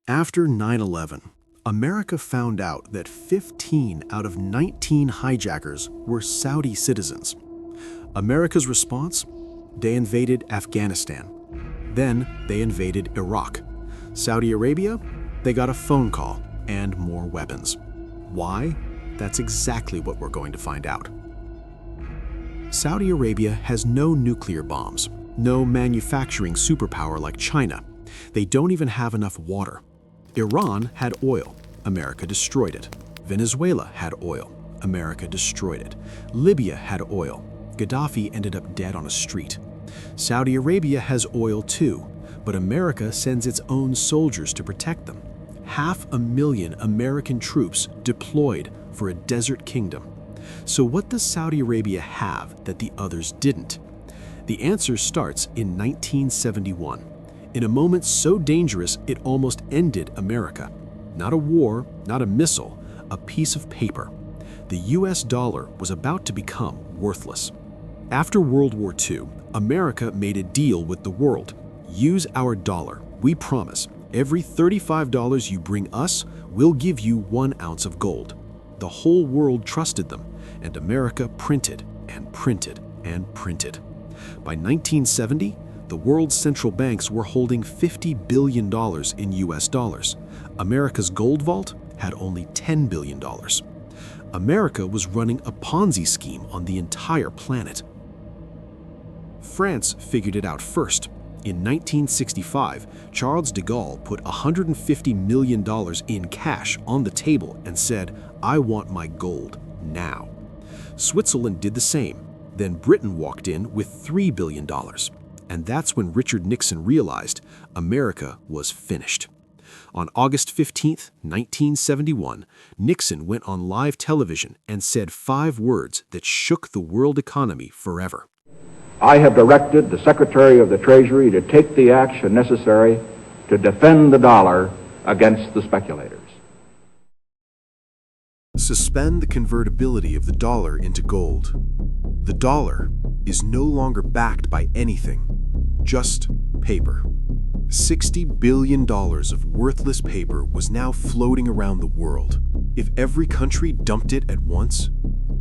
After 9/11, America found out that 15 out of 19 hijackers were Saudi citizens. America's response? They invaded Afghanistan. Then they invaded Iraq. Saudi Arabia? They got a phone call and more weapons. Why? That's exactly what we're going to find out. Saudi Arabia has no nuclear bombs, no manufacturing superpower like China. They don't even have enough water. Iran had oil. America destroyed it. Venezuela had oil. America destroyed it. Libya had oil. Gaddafi ended up dead on a street. Saudi Arabia has oil too, but America sends its own soldiers to protect them. 500,000 American troops deployed for a desert kingdom. So what does Saudi Arabia have that the others didn't? The answer starts in 1971. In a moment so dangerous it almost ended America. Not a war, not a missile, a piece of paper. The US dollar was about to become worthless. After World War II, America made a deal with the world. Use our dollar. We promise. Every $35 you bring us, we'll give you 1 ounce of gold. The whole world trusted them, and America printed and printed and printed. By 1970, the world's central banks were holding $50 billion in US dollars. America's gold vault had only $10 billion. America was running a Ponzi scheme on the entire planet. France figured it out first. In 1965, Charles de Gaulle put $150 million in cash on the table and said, "I want my gold now." Switzerland did the same. Then Britain walked in with $3 billion. And that's when Richard Nixon realized America was finished. On August 15, 1971, Nixon went on live television and said 5 words that shook the world economy forever. I have directed the Secretary of the Treasury to take the action necessary to defend the dollar against the speculators. Suspend the convertibility of the dollar into gold. The dollar is no longer backed by anything, just paper. $60 billion of worthless paper was now floating around the world. If every country dumped it at once,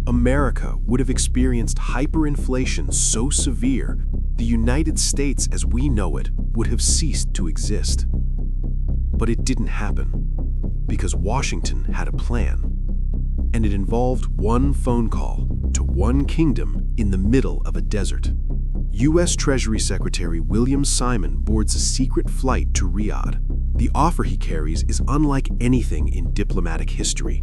America would have experienced hyperinflation so severe, the United States as we know it would have ceased to exist. But it didn't happen, because Washington had a plan. And it involved one phone call to one kingdom in the middle of a desert. U.S. Treasury Secretary William Simon boards a secret flight to Riyadh. The offer he carries is unlike anything in diplomatic history.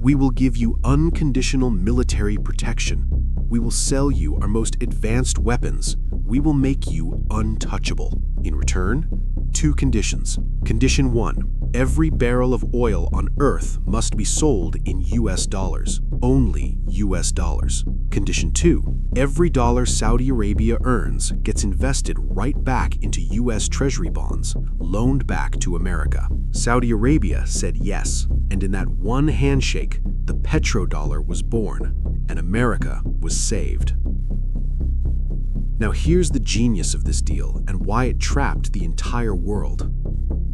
We will give you unconditional military protection. We will sell you our most advanced weapons. We will make you untouchable. In return, 2 conditions. Condition 1, every barrel of oil on Earth must be sold in US dollars. Only US dollars. Condition 2, every dollar Saudi Arabia earns gets invested right back into US Treasury bonds, loaned back to America. Saudi Arabia said yes, and in that one handshake, the petrodollar was born, and America was saved. Now here's the genius of this deal and why it trapped the entire world.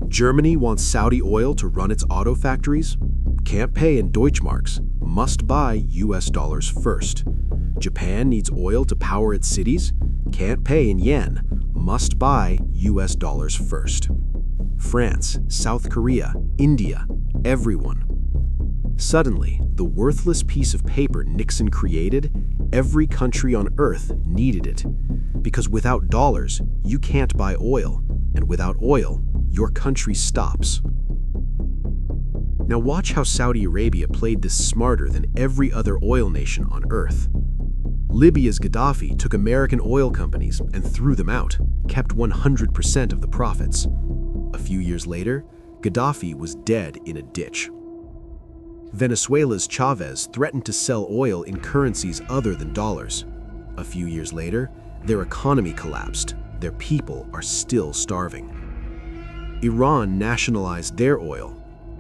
Germany wants Saudi oil to run its auto factories? Can't pay in Deutschmarks, must buy US dollars first. Japan needs oil to power its cities? Can't pay in yen, must buy US dollars first. France, South Korea, India, everyone. Suddenly, the worthless piece of paper Nixon created, every country on Earth needed it. Because without dollars, you can't buy oil, and without oil, your country stops. Now watch how Saudi Arabia played this smarter than every other oil nation on Earth. Libya's Gaddafi took American oil companies and threw them out, kept 100% of the profits. A few years later, Gaddafi was dead in a ditch. Venezuela's Chavez threatened to sell oil in currencies other than dollars. A few years later, their economy collapsed. Their people are still starving. Iran nationalized their oil.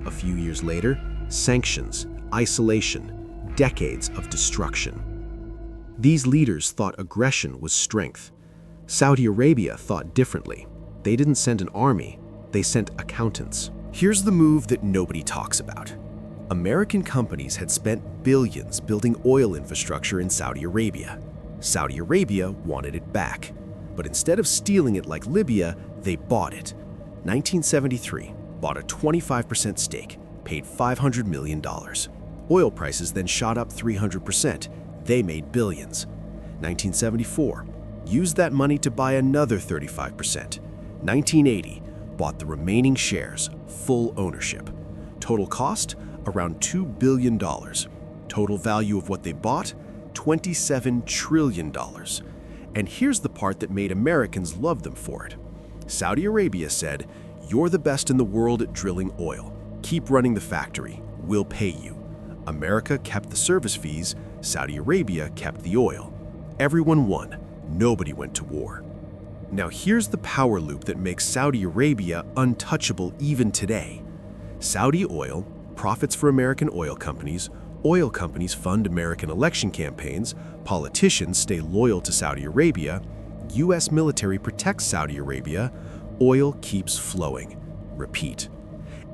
A few years later, sanctions, isolation, decades of destruction. These leaders thought aggression was strength. Saudi Arabia thought differently. They didn't send an army. They sent accountants. Here's the move that nobody talks about. American companies had spent billions building oil infrastructure in Saudi Arabia. Saudi Arabia wanted it back. But instead of stealing it like Libya, they bought it. 1973, bought a 25% stake, paid $500 million. Oil prices then shot up 300%. They made billions. 1974, used that money to buy another 35%. 1980, bought the remaining shares, full ownership. Total cost, around $2 billion. Total value of what they bought, $27 trillion. And here's the part that made Americans love them for it. Saudi Arabia said, "You're the best in the world at drilling oil. Keep running the factory. We'll pay you." America kept the service fees. Saudi Arabia kept the oil. Everyone won. Nobody went to war. Now here's the power loop that makes Saudi Arabia untouchable even today. Saudi oil, profits for American oil companies fund American election campaigns, politicians stay loyal to Saudi Arabia, U.S. military protects Saudi Arabia, oil keeps flowing. Repeat.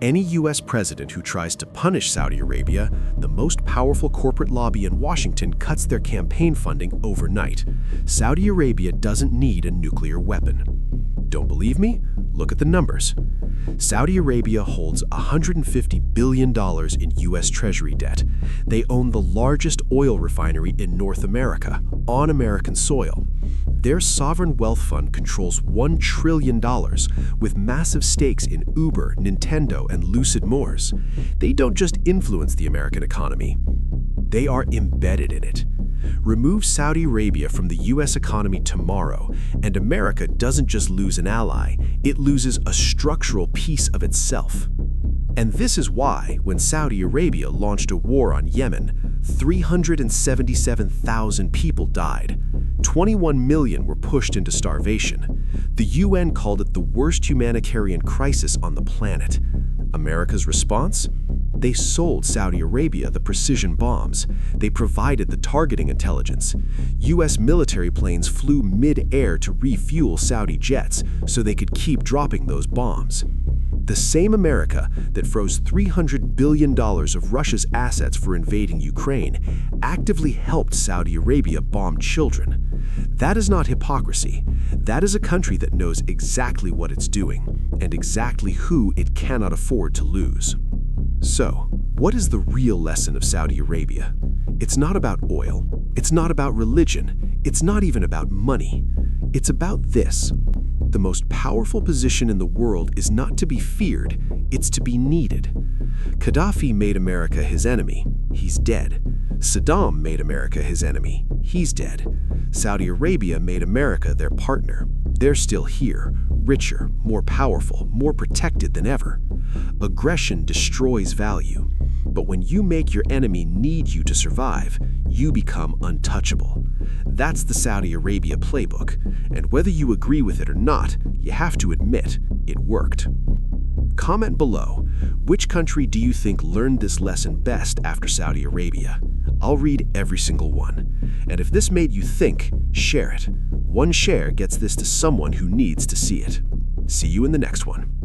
Any U.S. president who tries to punish Saudi Arabia, the most powerful corporate lobby in Washington cuts their campaign funding overnight. Saudi Arabia doesn't need a nuclear weapon. Don't believe me? Look at the numbers. Saudi Arabia holds $150 billion in U.S. Treasury debt. They own the largest oil refinery in North America, on American soil. Their sovereign wealth fund controls $1 trillion, with massive stakes in Uber, Nintendo, and Lucid Motors. They don't just influence the American economy. They are embedded in it. Remove Saudi Arabia from the U.S. economy tomorrow, and America doesn't just lose an ally, it loses a structural piece of itself. And this is why, when Saudi Arabia launched a war on Yemen, 377,000 people died. 21 million were pushed into starvation. The UN called it the worst humanitarian crisis on the planet. America's response? They sold Saudi Arabia the precision bombs. They provided the targeting intelligence. U.S. military planes flew mid-air to refuel Saudi jets so they could keep dropping those bombs. The same America that froze $300 billion of Russia's assets for invading Ukraine actively helped Saudi Arabia bomb children. That is not hypocrisy. That is a country that knows exactly what it's doing and exactly who it cannot afford to lose. So, what is the real lesson of Saudi Arabia? It's not about oil. It's not about religion. It's not even about money. It's about this. The most powerful position in the world is not to be feared, it's to be needed. Gaddafi made America his enemy. He's dead. Saddam made America his enemy. He's dead. Saudi Arabia made America their partner. They're still here, richer, more powerful, more protected than ever. Aggression destroys value. But when you make your enemy need you to survive, you become untouchable. That's the Saudi Arabia playbook, and whether you agree with it or not, you have to admit it worked. Comment below, which country do you think learned this lesson best after Saudi Arabia? I'll read every single one. And if this made you think, share it. One share gets this to someone who needs to see it. See you in the next one.